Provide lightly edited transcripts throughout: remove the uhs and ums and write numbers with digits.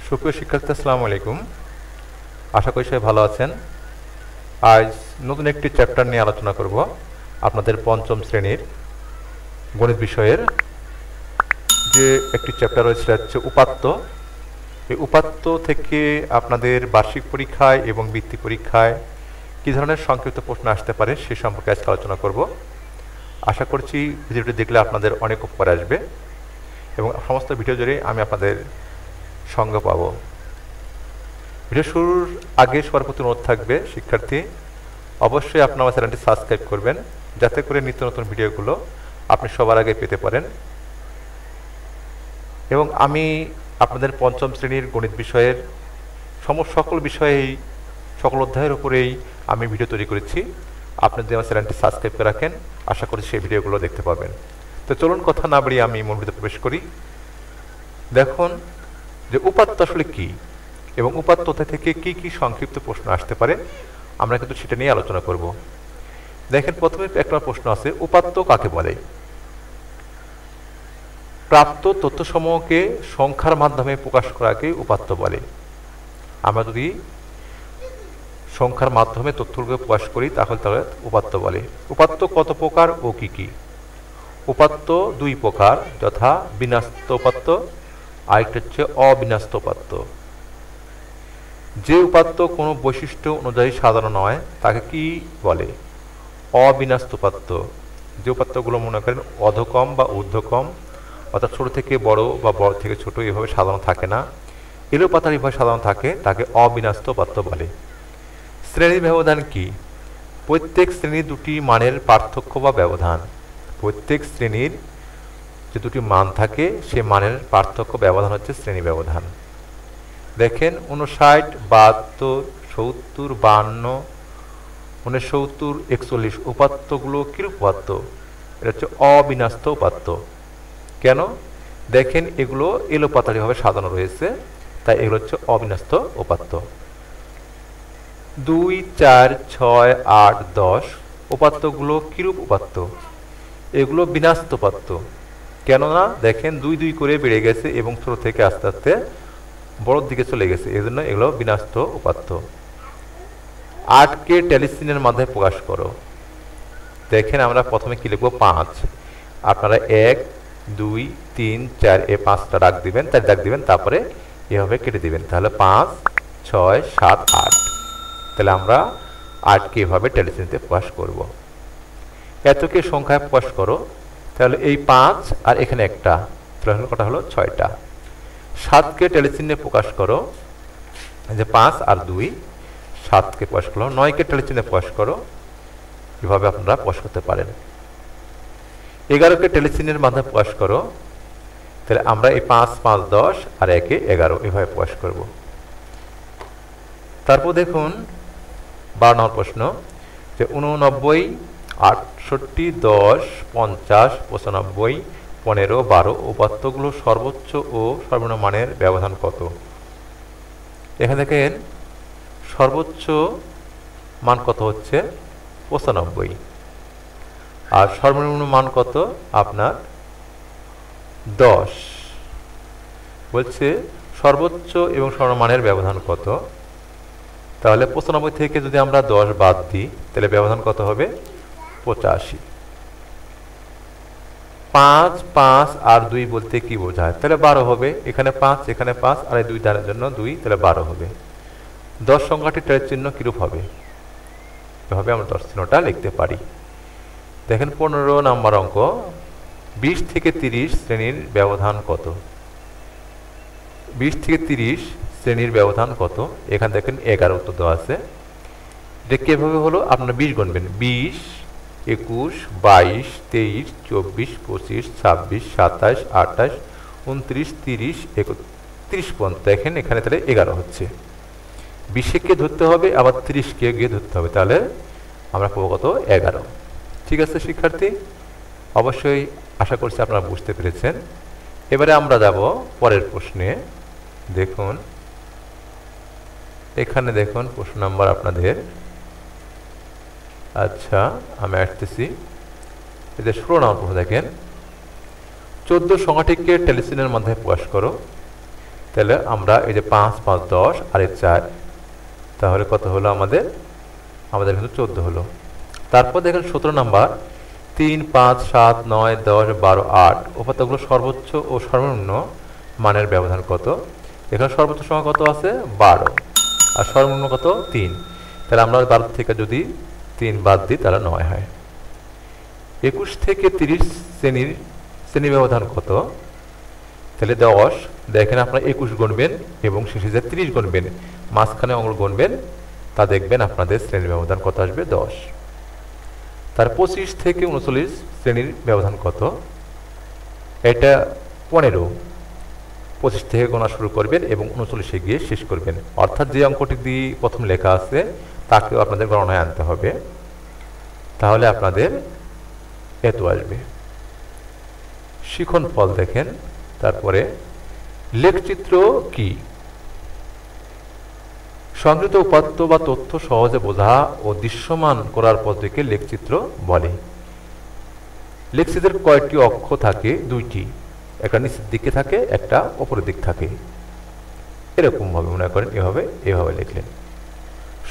সুপ্রিয় শিক্ষার্থী, আসসালামু আলাইকুম। আশা করি সবাই ভালো আছেন। আজ নতুন একটি চ্যাপ্টার নিয়ে আলোচনা করব। আপনাদের পঞ্চম শ্রেণীর গণিত বিষয়ের যে একটি চ্যাপ্টার রয়েছে সেটা হচ্ছে উপাত্ত। এই উপাত্ত থেকে আপনাদের বার্ষিক পরীক্ষায় এবং বৃত্তি পরীক্ষায় কী ধরনের সংক্ষিপ্ত প্রশ্ন আসতে পারে সে সম্পর্কে আজকে আলোচনা করব। আশা করছি ভিডিওটি দেখলে আপনাদের অনেক উপকার আসবে এবং সমস্ত ভিডিও জুড়ে আমি আপনাদের সঙ্গ পাব। ভিডিও শুরুর আগে সবার প্রতি অনুরোধ থাকবে, শিক্ষার্থী অবশ্যই আপনার আমার চ্যানেলটি সাবস্ক্রাইব করবেন যাতে করে নিত্য নতুন ভিডিওগুলো আপনি সবার আগে পেতে পারেন। এবং আমি আপনাদের পঞ্চম শ্রেণীর গণিত বিষয়ের সকল বিষয়েই সকল অধ্যায়ের উপরেই আমি ভিডিও তৈরি করেছি। আপনি যদি আমার চ্যানেলটি সাবস্ক্রাইব করে রাখেন আশা করি সেই ভিডিওগুলো দেখতে পাবেন। তো চলুন কথা না বাড়িয়ে আমি মূল ভিডিওতে প্রবেশ করি। দেখুন যে উপাত্ত আসলে কী এবং উপাত্ত থেকে কি কি সংক্ষিপ্ত প্রশ্ন আসতে পারে আমরা কিন্তু সেটা নিয়ে আলোচনা করব। দেখেন প্রথমে একটা প্রশ্ন আছে, উপাত্ত কাকে বলে? প্রাপ্ত তথ্যসমূহকে সংখ্যার মাধ্যমে প্রকাশ করাকে উপাত্ত বলে। আমরা যদি সংখ্যার মাধ্যমে তথ্যগুলোকে প্রকাশ করি তাহলে উপাত্ত বলে। উপাত্ত কত প্রকার ও কি কি? উপাত্ত দুই প্রকার, যথা বিন্যস্ত উপাত্ত, আরেকটা হচ্ছে অবিন্যস্ত উপাত্ত। যে উপাত্ত কোনো বৈশিষ্ট্য অনুযায়ী সাজানো নয় তাকে কি বলে? অবিন্যস্ত উপাত্ত। যে উপাত্তগুলো মনে করেন অধকম বা ঊর্ধ্বকম, অর্থাৎ ছোট থেকে বড় বা বড় থেকে ছোট এভাবে সাজানো থাকে না, এলোপাতাড়িভাবে সাজানো থাকে, তাকে অবিন্যস্ত উপাত্ত বলে। শ্রেণীর ব্যবধান কি? প্রত্যেক শ্রেণীর দুটি মানের পার্থক্য বা ব্যবধান। প্রত্যেক শ্রেণীর যে দুটি মান থাকে সে মানের পার্থক্য ব্যবধান হচ্ছে শ্রেণী ব্যবধান। দেখেন 59, 72, 70, 52, 69, 41 উপাত্তগুলো কিরূপ উপাত্ত? এটা হচ্ছে অবিন্যস্ত উপাত্ত। কেন? দেখেন এগুলো এলোপাতাড়িভাবে সাজানো রয়েছে, তাই এগুলো হচ্ছে অবিন্যস্ত উপাত্ত। 2, 4, 6, 8, 10 উপাত্তগুলো কিরূপ উপাত্ত? এগুলো বিন্যস্ত উপাত্ত। কেননা দেখেন 2 2 করে বেড়ে গেছে এবং ছোট থেকে আস্তে আস্তে বড়র দিকে চলে গেছে, এই জন্য এগুলো বিন্যস্ত উপাত্ত। 8কে ট্যালিসিনের মাধ্যমে প্রকাশ করো। দেখেন আমরা প্রথমে কি লিখবো? 5। আপনারা 1, 2, 3, 4 এই 5টা ডাক দিবেন, তাই ডাক দিবেন, তারপরে এভাবে কেটে দিবেন। তাহলে 5, 6, 7, 8। তাহলে আমরা 8কে এভাবে ট্যালিসিনিতে প্রকাশ করব। এতকে সংখ্যায় প্রকাশ করো। তাহলে এই 5 আর এখানে একটা, তাহলে কটা হলো? 6টা। 7কে ট্যালিসিনে প্রকাশ করো, যে 5 আর 2, 7কে প্রকাশ করো। 9কে ট্যালিসিনে প্রকাশ করো, এভাবে আপনারা প্রকাশ করতে পারেন। 11কে ট্যালিসিনের মাধ্যমে প্রকাশ করো। তাহলে আমরা এই 5, 5, 10 আর 1 11 এভাবে প্রকাশ করব। তারপর দেখুন 12 নম্বর প্রশ্ন, যে 89, 68, 10, 50, 95, 15, 12 উপাত্তগুলো সর্বোচ্চ ও সর্বনিম্ন মানের ব্যবধান কত? এখানে দেখেন সর্বোচ্চ মান কত হচ্ছে? 95। আর সর্বনিম্ন মান কত? আপনার 10। বলছে সর্বোচ্চ এবং সর্বনিম্ন মানের ব্যবধান কত? তাহলে 95 থেকে যদি আমরা 10 বাদ দিই তাহলে ব্যবধান কত হবে? 85। 5, 5 আর 2 বলতে কি বোঝায়? তাহলে 12 হবে। এখানে 5, এখানে 5 আর এই 2 দানের জন্য 2, তাহলে 12 হবে। 10 সংখ্যাটি টের চিহ্ন কিরূপ হবে? এভাবে আমরা 10 চিহ্নটা লিখতে পারি। দেখেন 15 নম্বর অঙ্ক, 20 থেকে 30 শ্রেণীর ব্যবধান কত? 20 থেকে 30 শ্রেণীর ব্যবধান কত? এখানে দেখেন 11 উত্তর দেওয়া আছে। এটা কিভাবে হলো? আপনারা 20 গুনবেন। 20, 21, 22, 23, 24, 25, 26, 27, 28, 29, 30, 31 পর্যন্ত। দেখেন এখানে তাহলে 11 হচ্ছে। 20কে ধরতে হবে, আবার 30কে গিয়ে ধরতে হবে, তাহলে আমরা পাবো কত? 11। ঠিক আছে শিক্ষার্থী, অবশ্যই আশা করছি আপনারা বুঝতে পেরেছেন। এবারে আমরা যাব পরের প্রশ্নে। দেখুন এখানে দেখুন প্রশ্ন নাম্বার আপনাদের, আচ্ছা আমি আসতেছি, এদের 16 নম্বর প্রশ্ন। দেখেন 14 সংখ্যাটিকে ট্যালিসিনের মাধ্যমে প্রকাশ করো। তাহলে আমরা এই যে 5 5 10 আর 4, তাহলে কত হলো আমাদের কিন্তু 14 হলো। তারপর দেখেন 17 নাম্বার 3 5 7 9 10 12 8 উপাত্তগুলো সর্বোচ্চ ও সর্বনিম্ন মানের ব্যবধান কত? এখানে সর্বোচ্চ সংখ্যা কত আছে? 12, আর সর্বনিম্ন কত? 3। তাহলে আমরা 12 থেকে যদি 3 বাদ দিই তাহলে 9 হয়। 21 থেকে 30 শ্রেণী ব্যবধান কত? তাহলে 10। দেখেন আপনারা 21 গুনবেন এবং শেষে যে 30 গুনবেন, মাঝখানে অঙ্ক গুনবেন, তা দেখবেন আপনাদের শ্রেণীর ব্যবধান কত আসবে? 10। তার 25 থেকে 39 শ্রেণীর ব্যবধান কত? এটা 15। 25 থেকে গোনা শুরু করবেন এবং 39-এ গিয়ে শেষ করবেন, অর্থাৎ যে অঙ্কটি দিয়ে প্রথম লেখা আছে তাকেও আপনাদের গণনায় আনতে হবে, তাহলে আপনাদের এত আসবে। শিখন ফল দেখেন। তারপরে লেখচিত্র কি? সংগৃহীত উপাত্ত বা তথ্য সহজে বোঝা ও দৃশ্যমান করার পদ্ধতিকে লেখচিত্র বলে। লেখচিত্রের কয়টি অক্ষ থাকে? 2টি, একটা নিচের দিকে থাকে, একটা উপরের দিক থাকে। এরকম ভাবে মনে করেন, এভাবে লিখলেন।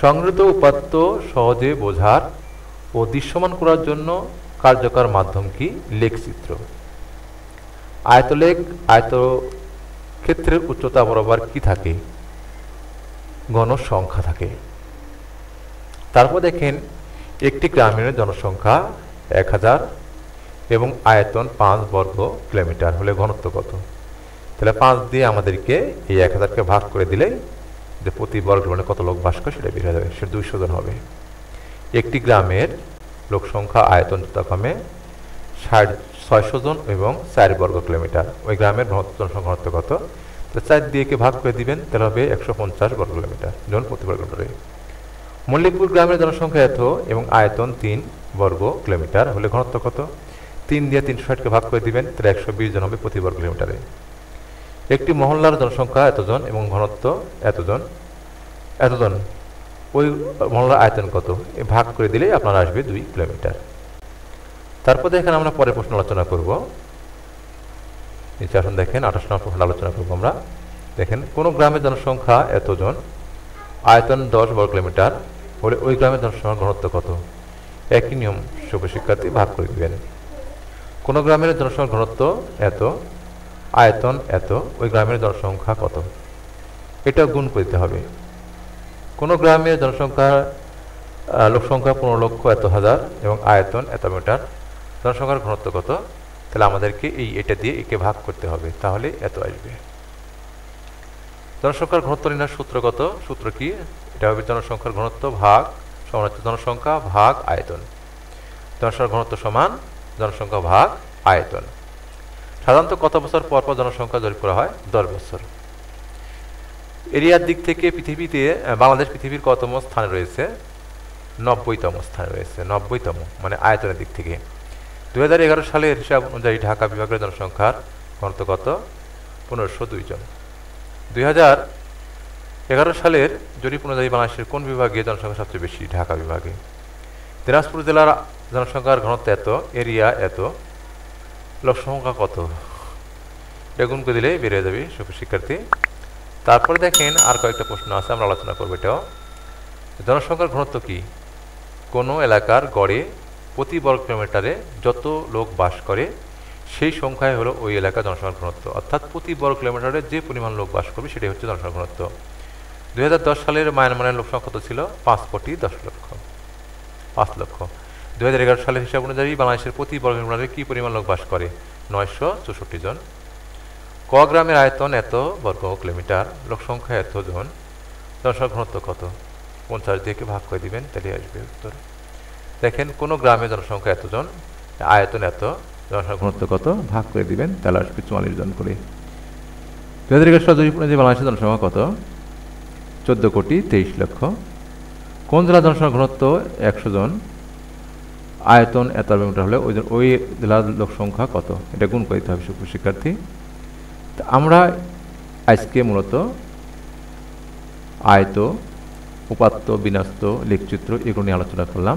সংগৃহীত উপাত্ত সহজে বোঝার ও দৃশ্যমান করার জন্য কার্যকর মাধ্যম কি? লেখচিত্র। আয়তলেখ আয়তক্ষেত্রের উচ্চতা বরাবর কি থাকে? গণসংখ্যা থাকে। তারপর দেখেন একটি গ্রামের জনসংখ্যা 1000 এবং আয়তন 5 বর্গ কিলোমিটার হলে ঘনত্ব কত? তাহলে 5 দিয়ে আমাদেরকে এই 1000কে ভাগ করে দিলেই যে প্রতি বর্গ কিলোমিটারে কত লোক বাস করে সেটা বের হয়ে যাবে, সেটা 200 জন হবে। একটি গ্রামের লোক সংখ্যা আয়তন যথাক্রমে 600 জন এবং 4 বর্গ কিলোমিটার। ওই গ্রামের জনসংখ্যা ঘনত্ব কত? তো 4 দিয়ে ভাগ করে দিবেন, তাহলে হবে 150 বর্গ কিলোমিটার জন প্রতি বর্গ কিলোমিটারে। মল্লিকপুর গ্রামের জনসংখ্যা এত এবং আয়তন 3 বর্গ কিলোমিটার হলে ঘনত্ব কত? 3 দিয়ে 360কে ভাগ করে দিবেন, তাহলে 120 জন হবে প্রতি বর্গ কিলোমিটারে। একটি মহল্লার জনসংখ্যা এতজন এবং ঘনত্ব এতজন, ওই মহল্লার আয়তন কত? ভাগ করে দিলেই আপনার আসবে 2 কিলোমিটার। তারপর দেখেন আমরা পরের প্রশ্ন আলোচনা করব। নিচে আসুন দেখেন 28 নম্বর প্রশ্ন আলোচনা করব আমরা। দেখেন কোন গ্রামের জনসংখ্যা এতজন, আয়তন 10 বর্গ কিলোমিটার হলে ওই গ্রামের জনসংখ্যার ঘনত্ব কত? একই নিয়ম, শিক্ষার্থী, ভাগ করে দিবেন। কোন গ্রামের জনসংখ্যার ঘনত্ব এত, আয়তন এত, ওই গ্রামের জনসংখ্যা কত? এটা গুণ করতে হবে। কোন গ্রামের জনসংখ্যা লোক সংখ্যা 15 লক্ষ এত হাজার এবং আয়তন এত মিটার, জনসংখ্যার ঘনত্ব কত? তাহলে আমাদেরকে এটা দিয়ে একে ভাগ করতে হবে, তাহলে এত আসবে। জনসংখ্যার ঘনত্ব নির্ণয়ের সূত্র কত? সূত্র কি? এটা হবে জনসংখ্যার ঘনত্ব ভাগ সমান জনসংখ্যা ভাগ আয়তন। জনসংখ্যার ঘনত্ব সমান জনসংখ্যা ভাগ আয়তন। সাধারণত কত বছর পর পর জনসংখ্যা জরিপ করা হয়? 10 বছর। এরিয়ার দিক থেকে পৃথিবীতে বাংলাদেশ পৃথিবীর কতম স্থানে রয়েছে? 90তম স্থানে রয়েছে। 90তম মানে আয়তনের দিক থেকে। 2011 সালের হিসাব অনুযায়ী ঢাকা বিভাগের জনসংখ্যার ঘনত্ব কত? 1502 জন। 2011 সালের জরিপ অনুযায়ী বাংলাদেশের কোন বিভাগে জনসংখ্যা সবচেয়ে বেশি? ঢাকা বিভাগে। দিনাজপুর জেলার জনসংখ্যার ঘনত্ব এত, এরিয়া এত, লোক সংখ্যা কত? বেগুন করে দিলে বেরিয়ে যাবে শিক্ষার্থী। তারপরে দেখেন আর কয়েকটা প্রশ্ন আছে, আমরা আলোচনা করবো এটাও। জনসংখ্যার ঘনত্ব কি? কোনো এলাকার গড়ে প্রতি বর্গ কিলোমিটারে যত লোক বাস করে সেই সংখ্যায় হলো ওই এলাকার জনসংখ্যার ঘনত্ব, অর্থাৎ প্রতি বর্গ কিলোমিটারে যে পরিমাণ লোক বাস করবে সেটাই হচ্ছে জনসংখ্যার ঘনত্ব। 2010 সালের মায়ানমারের লোক সংখ্যা কত ছিল? 5 কোটি 10 লক্ষ। 5 লক্ষ। 2011 সালের হিসাব অনুযায়ী বাংলাদেশের প্রতি বর্গ কিলোমিটারে কি পরিমাণ লোক বাস করে? 964 জন। ক গ্রামের আয়তন এত বর্গ কিলোমিটার, লোক সংখ্যা এত জন, জনসংখ্যার ঘনত্ব কত? 50 দিয়ে ভাগ করে দিবেন, তাহলে আসবে উত্তর। দেখেন কোন গ্রামে জনসংখ্যা এতজন, আয়তন এত, জনসংখ্যার ঘনত্ব কত? ভাগ করে দিবেন, তাহলে আসবে 44 জন করে। 2011 সালে জরিপ অনুযায়ী বাংলাদেশের জনসংখ্যা কত? 14 কোটি 23 লক্ষ। কোন জেলার জনসংখ্যার ঘনত্ব 100 জন, আয়তন এত কিলোমিটার হলে ওই জেলার লোক সংখ্যা কত? এটা গুণ করে দিতে হবে শিক্ষার্থী। আমরা আজকে মূলত আয়ত, উপাত্ত, বিন্যস্ত, লেখচিত্র এগুলো নিয়ে আলোচনা করলাম।